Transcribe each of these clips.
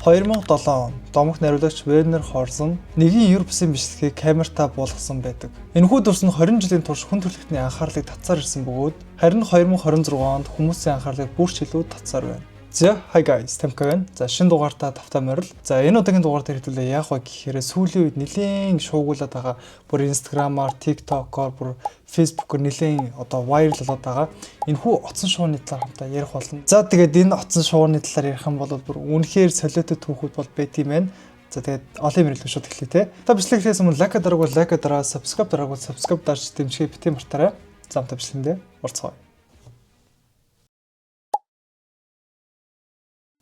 2007 он домогт найруулагч Вернер Хорсон нэгэн Европсын бичлэгийг камертаа буулгасан байдаг. Энэхүү дүрс нь 20 жилийн турш хүн төрөлхтний анхаарлыг татсаар ирсэн бөгөөд харин 2026 онд хүмүүсийн анхаарлыг бүрч илүү татсаар байна. За, hi guys, Тамка байна. За, шинэ дугаартаа тавтай морил. За, энэ удаагийн дугаар дээр хэдүүлээ яах вэ гэхээр сүүлийн үед нэлээд шуугуулаад байгаа. Бүр Instagram-аар, TikTok-оор, бүр Facebook-оор нэлээд viral болоод байгаа. Энэхүү оцсон шууны талаар хамтаа ярих болно. За, тэгээд энэ оцсон шууны талаар ярих юм бол бүр үнэхээр солиотой түүхүүд бол байт юм байна. За, тэгээд олон юм шууд эхлэе те. Та бичлэгээс өмнө лайк дараагүй лайк дараа, subscribe дараагүй subscribe дарж дэмжихээ бити мартаарай. За, хамтаа бичлэгэндээ орцгоё.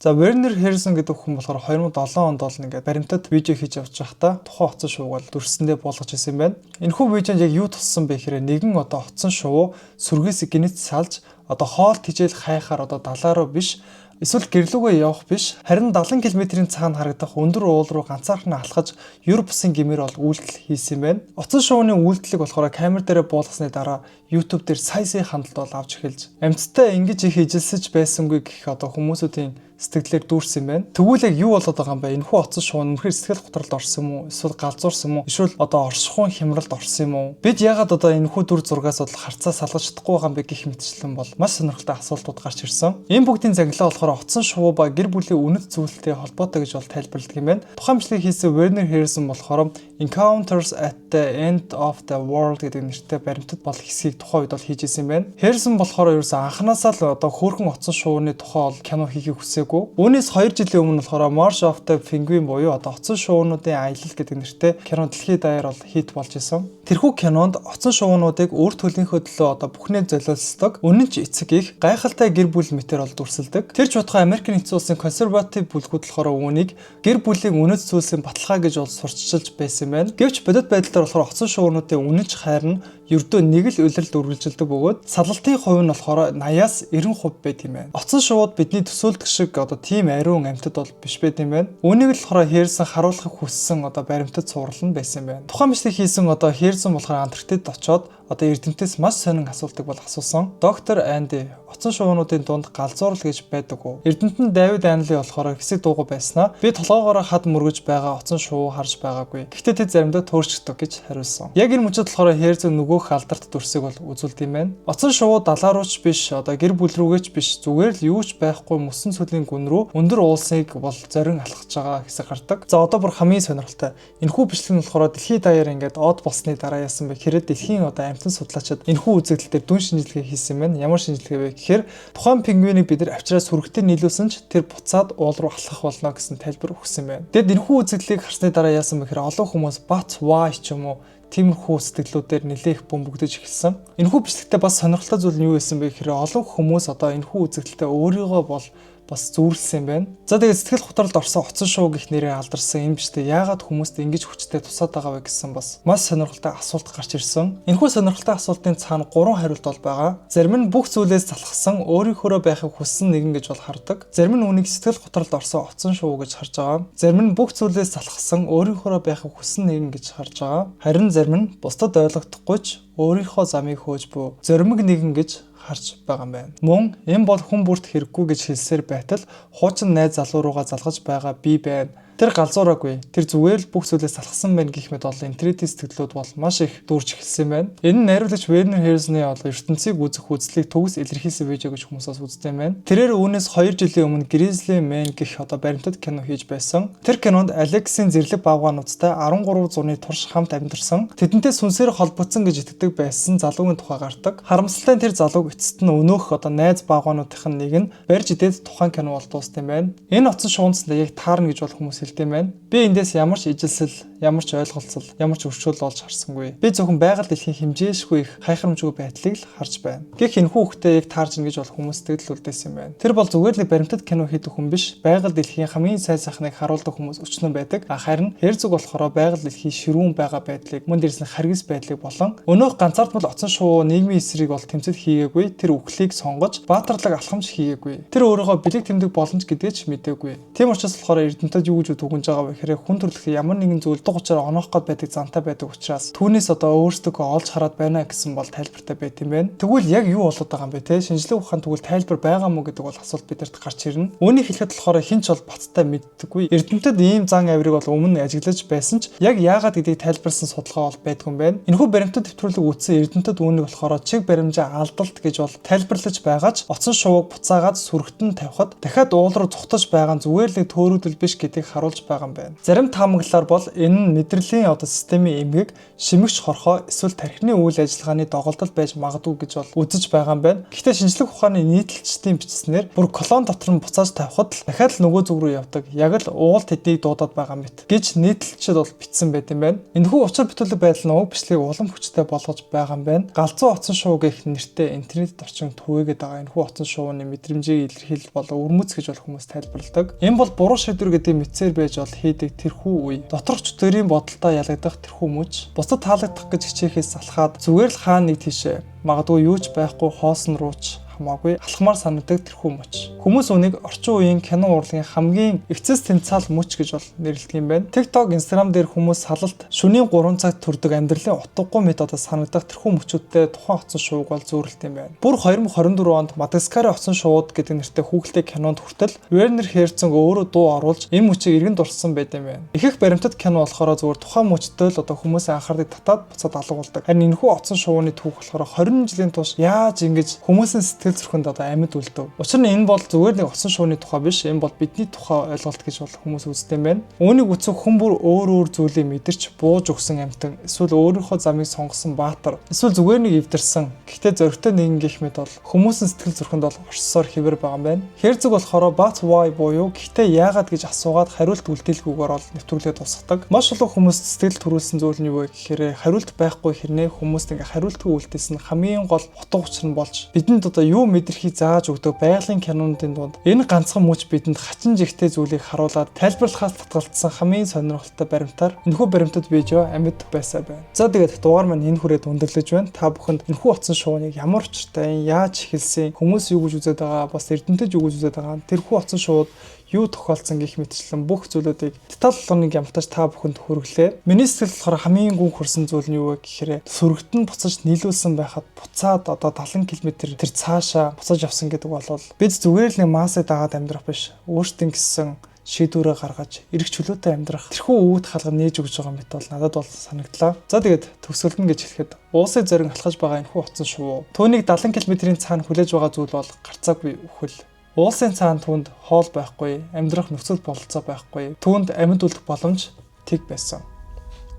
За, Вернер Хорсон гэдэг хүн болохоор 2007 онд бол ингээд баримтад видео хийж явж байхдаа тухайн оцсон шууг дүрсэндээ болгож ирсэн байна. Энэхүү видеонд яг юу туссан бэ гэхээр нэгэн оцсон шувуу сүргээс гинэт салж хоол тижэл хайхаар далаа руу биш эсвэл гэрлүүгээ явах биш харин 70 км-ийн цаана харагдах өндөр уул руу ганцаархан алхаж Европсын гэмээр бол үйлдэл хийсэн байна. Оцсон шууны үйлдэлийг болохоор камер дээр буулгасны дараа YouTube дээр сая хандлт бол авч эхэлж амьтдаа ингэж их ижилсэж байсангүй гэх хүмүүсүүдийн сэтгэлээр дүүрсэн байна. Тэгвэл яг юу болоод байгаа юм бэ? Энэхүү оцсон шуун үнэхээр сэтгэл готролд орсон юм уу? Эсвэл галзуурсан юм уу? Эсвэл оршихуун хямралд орсон юм уу? Бид яагаад энэхүү дүр зургаас харцаа салгаж чадахгүй байгаа юм бэ гэх мэтчлэн бол маш сонирхолтой асуултууд гарч ирсэн. Энэ бүгдийн заглаа болохоор оцсон шувуу ба гэр бүлийн үнэт зүйлтэй холбоотой гэж бол тайлбарладаг юм байна. Тухайн бичлэгийг хийсэн Вернер Хорсон болохоор Encounters at the End of the World гэдэг нэртэй баримтад бол хэсгийг тухайн үед бол хийж исэн байна. Хорсон болохоор ерөөсөн анханасаа л хөөрхөн оцсон шувууны тухай кино хийхийг хүсээгүй. Үүнээс 2 жилийн өмнө болохоор March of the Penguin буюу оцсон шувуунуудын аялал гэдэг нэртэй кино дэлхийд даяар бол хит болж исэн. Тэрхүү кинонд оцсон шувуунуудыг өөр төлөвийнхөө төлөө бүхнээ золиослдог үнэн ч эцэг их гайхалтай гэр бүл мэтэр бол дүрсэлдэг. Тэр ч утгаа Америк нэгдсэн улсын консерватив бүлгүүд болохоор үүнийг гэр бүлийн үнэт зүйлсийн баталгаа гэж бол сурталчилж байсан юм байна. Гэвч бодит байдлаар болохоор оцсон шувуунуудын үнэнч хайр нь ердөө нэг л улиралд үргэлжилдэг бөгөөд салгалтын хувь нь болохоор 80-аас 90% байт юм байна. Оцсон шувууд бидний төсөөлдөг шиг тийм ариун амьтад бол биш байт юм байна. Үүнийг л болохоор Хорсон харуулахыг хүссэн баримтад цуврал нь байсан юм байна. Тухайн бичлэг хийсэн Хорсон болохоор Антарктид очоод эрдэмтээс маш сонин асуултыг бол асуусан. Доктор Анди оцсон шувуунуудын дунд галзуурал гэж байдаг уу? Эрдэмтэн Давид Анли болохоор хэсэг дуугүй байснаа би толгоогоороо хад мөргөж байгаа оцсон шувуу харж байгаагүй. Гэхдээ тэд заримдаа төөрчдөг гэж хариулсан. Яг энэ мөчөд болохоор Хорсон нөгөөх алдарт дүрсийг бол үзүүлд юм байна. Оцсон шувуу далаа рууч биш гэр бүл рүүгээч биш зүгээр л юу ч байхгүй мөсөн сүлийн гүн рүү өндөр уулсыг бол зорин алхаж байгаа хэсэг гардаг. За бүр хамгийн сонирхолтой. Энэхүү бичлэг нь болохоор дэлхийд даяар ингээд од болсны дараа яасан бэ гэхээр дэлхийн амтан судлаачид энэхүү үзэгдэл дээр дүн шинжилгээ хийсэн байна. Ямар шинжилгээ вэ гэхээр тухайн пингвинийг бид нар авчраа сүрэгтэй нийлүүлсэн ч тэр буцаад уул руу алхах болно гэсэн тайлбар өгсөн байна. Тэгэд энэхүү үзэгдлийг харсны дараа яасан бэ гэхээр олон хүмүүс бат why ч юм уу тиймэрхүү сэтгэлүүдээр нэлээх бөмбөгдөж эхэлсэн. Энэхүү бичлэгтээ бас сонирхолтой зүйл нь юу байсан бэ гэхээр олон хүмүүс энэхүү үзэгдэлтэй өөрийгөө бол бас зүүрлсэн юм байна. За тэгээд сэтгэл готролд орсон оцсон шуу гэх нэрээр алдарсан энэ бичтэй яагаад хүмүүст ингэж хүчтэй тусаад байгаа вэ гэсэн бас маш сонирхолтой асуулт гарч ирсэн. Энэхүү сонирхолтой асуултын цаана 3 хариулт бол байгаа. Зарим нь бүх зүйлээс залхсан өөрийнхөө байхыг хүссэн нэгэн гэж бол хардаг. Зарим нь үнийг сэтгэл готролд орсон оцсон шуу гэж харж байгаа. Зарим нь бүх зүйлээс залхсан өөрийнхөө байхыг хүссэн нэгэн гэж харж байгаа. Харин зарим нь бусдад ойлгохдохгүй ч өөрийнхөө замыг хөөж буй зоримог нэгэн гэж харж байгаа юм байна. Мөн энэ бол хүн бүрт хэрэггүй гэж хэлсээр байтал хуучин найз залуу руугаа залгаж байгаа би байна. Тэр галзуураагүй. Тэр зүгээр л бүх зүйлээс салхсан байна гэх мэт интернетийн сэтгэлүүд бол маш их дүүрч эхэлсэн байна. Энэ нь найруулагч Вернер Хорсны ертөнцийг үзэх үзлийг төгс илэрхийлсэн видео гэж хүмүүсээс үздэг юм байна. Тэрээр үүнээс 2 жилийн өмнө Grizzly Man гэх баримтад кино хийж байсан. Тэр кинонд Алексийн зэрлэг баавгаануудтай 13 зууны турш хамт амьдарсан. Тэдэнтэй сүнсээр холбогдсон гэж итгэдэг байсан залуугийн тухай гардаг. Харамсалтай нь тэр залууг эцэст нь өнөөх найз баавгаануудын нэг нь барьж идээд тухайн кино бол дууссан юм байна. Энэ оцсон шуунцтай яг таарна гэж бол хүмүүс хэлдэг юм байна. Би эндээс ямар ч ижилсэл, ямар ч ойлголцол, ямар ч өршөөл олж харсангүй. Би зөвхөн байгаль дэлхийн хэмжээшгүй их хайхрамжгүй байдлыг л харж байна. Гэх энэхүү хөхтэй яг таарж ин гэж бол хүмүүс сэтгэл үлдээсэн юм байна. Тэр бол зүгээр л баримтад кино хийдэг хүн биш, байгаль дэлхийн хамгийн сайн сайхныг харуулдаг хүмүүс өчнөн байдаг. Харин Хорсон болохоор байгаль дэлхийн ширүүн байгаа байдлыг, мөн дээрс нь харгас байдлыг болон өнөөх ганцаардмал оцсон шувуу нийгмийн эсрэг бол тэмцэл хийгээгүй. мэдээгүй. Тэр үхлийг сонгож баатарлаг алхамж хийгээгүй. Тэр өөрөөгөө бэлэг тэмдэг боломж гэдгээ ч мэдээгүй. Тийм учраас болохоор Эрдэнэтэд юу гэж түгэнж байгаа вэ гэхээр хүн төрөлхтөн ямар нэгэн зүйл дуг учраа оноох гээд байдаг зантай байдаг учраас түүнээс одоо өөрсдөө олж хараад байна гэсэн бол тайлбартай байт юм байна. Тэгвэл яг юу болоод байгаа юм бэ те? Шинжлэх ухаан тэгвэл тайлбар байгаа мó гэдэг бол асуулт бидэрт гарч ирнэ. Үүнийг хэлэхэд болохоор хинч бол бацтай мэддэггүй. Эрдэнэтэд ийм зан авирыг бол өмнө ажиглаж байсан ч яг яагаад гэдгийг тайлбарсан судалгаа бол байдгүй юм байна. Энэхүү баримтат нэвтрүүлэг үүссэн Эрдэнэтэд үүнийг болохоор чиг баримжаа алдалт гэж бол тайлбарлаж байгаа ч оцсон шувууг буцаагаад сүргэтэн тавихад дахиад уул руу зүхтаж байгаа нь зүгээр л төөрүүдэл биш гэдгийг харуулж байгаа юм байна. Зарим таамаглалаар бол энэ нь мэдрэлийн одоо системийн эмгэг, шимэгч хорхоо эсвэл тархины үйл ажиллагааны доголдол байж магадгүй гэж бол үзэж байгаа юм байна. Гэхдээ шинжлэх ухааны нийтлэлчдийн бичснээр бүр колон дотор нь буцааж тавихад л дахиад л нөгөө зүг рүү явдаг. Яг л уул тэднийг дуудаад байгаа мэт гэж нийтлэлчд бол бичсэн байт юм байна. Энэхүү учир бүтээлэг байдал нь уг бичлэгийг улам хүчтэй болгож байгаа юм байна. Галзуу оцсон шувуу гэх нэртэй интернет орчин түгээгээд байгаа энэхүү оцсон шувууны мэдрэмжийг илэрхийлэл болоо өрмөц гэж бол хүмүүс тайлбарладаг. Энэ бол буруу шийдвэр гэдэг мэдсээр байж бол хийдэг тэрхүү үе. Доторх чөтгөрийн бодолтой ялагдах тэрхүү мөч. Бусдад таалагдах гэж хичээхээс салахад зүгээр л хаана нэг тийшээ магадгүй юу ч байхгүй хоосон руу ч хамаагүй алхмаар санагдаг тэрхүү мөч. Хүмүүс үнийг орчин үеийн кино урлагийн хамгийн эцэс тэмцээл мөч гэж бол нэрлэдэг юм байна. TikTok, Instagram дээр хүмүүс салалт шөнийн 3 цагт төрдөг амьдралын утгагүй методод санагдах тэрхүү мөчүүдтэй тухайн оцсон шувууг бол зөөрлөлт юм байна. Бүр 2024 онд Мадагаскарын оцсон шувууд гэдэг нэртэй хүүхэлтэй кинонд хүртэл Werner Herzog өөрөө дуу оруулж энэ мөчийг иргэн дурсан байт юм байна. Ихэнх баримтат кино болохоор зүгээр тухайн мөчтэй л одоо хүмүүсийн анхаарлыг татаад буцаад алгуулдаг. Харин энэхүү оцсон шувууны түүх болохоор 20 жилийн турш яаж ингэж хүмүүсийн сэтгэл зүрхэнд одоо амьд үлдэв. Учир нь энэ бол зүгээр нэг оцсон шувууны тухай биш, энэ бол бидний тухай ойлголт гэж бол хүмүүс үздэг юм байна. Үүнийг үзэх хүн бүр өөр зүйлийг мэдэрч бууж өгсөн амьтан, эсвэл өөрийнхөө замыг сонгосон баатар, эсвэл зүгээр нэг эвдэрсэн. Гэхдээ зөрөгтэй нэгэн гэх мэт бол хүмүүсийн сэтгэл зүрхэнд бол оршсоор хэвээр байгаа юм байна. Herzog болохоор but why буюу гэхдээ яагаад гэж асуугаад хариулт үлдээлгүйгээр бол нэвтрүүлгээ дуусгадаг. Маш олон хүмүүст сэтгэл төрүүлсэн зүйл нь юу вэ гэхээр хариулт байхгүй хэрнээ хүмүүст ингээ хариултгүй үлдээсэн хамгийн гол утга учир нь болж бидэнд одоо юу мэдрэхийг зааж өгдөг байгалийн кинонуудын дунд энэ ганцхан мөч бидэнд хачин жигтэй зүйлийг харуулад тайлбарлахаас татгалзсан хамгийн сонирхолтой баримтаар энэхүү баримтад видео амьд байсан байна. За тэгээд дугаар маань энэ хүрээд өндөрлөж байна. Та бүхэнд энэхүү оцсон шувууныг ямар учиртай, яаж эхэлсэн, хүмүүс юу гэж үзээд байгаа, бас Эрдэнэтэд юу гэж үзээд байгаа, тэрхүү оцсон шувууд юу тохиолдсон гэх мэтчлэн бүх зүйлүүдийг деталь болгоныг ямтаж та бүхэнд хүргэлээ. Миний сэтгэл болохоор хамгийн гүн хүрсэн зүйл нь юу вэ гэхээр сүргэт нь буцаж нийлүүлсэн байхад буцаад одоо 70 км тэр цаашаа буцаж явсан гэдэг бол бид зүгээр л нэг маасыг дагаад амьдрах биш. Өөртөө гэсэн шийдвэрээ гаргаж эрх чөлөөтэй амьдрах тэрхүү өвөг хаалга нээж өгж байгаа мэт бол надад бол санагдлаа. За тэгээд төгсгөлдөн гэж хэлэхэд уусыг зорин алхаж байгаа энэхүү оцсон шувуу түүнийг 70 км-ийн цаана хүлээж байгаа зүйл бол гарцаагүй үхэл. Уулсын цаана түүнд хоол байхгүй, амьдрах нөхцөл бололцоо байхгүй, түүнд амьд үлдэх боломж тэг байсан.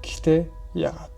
Гэхдээ яагаад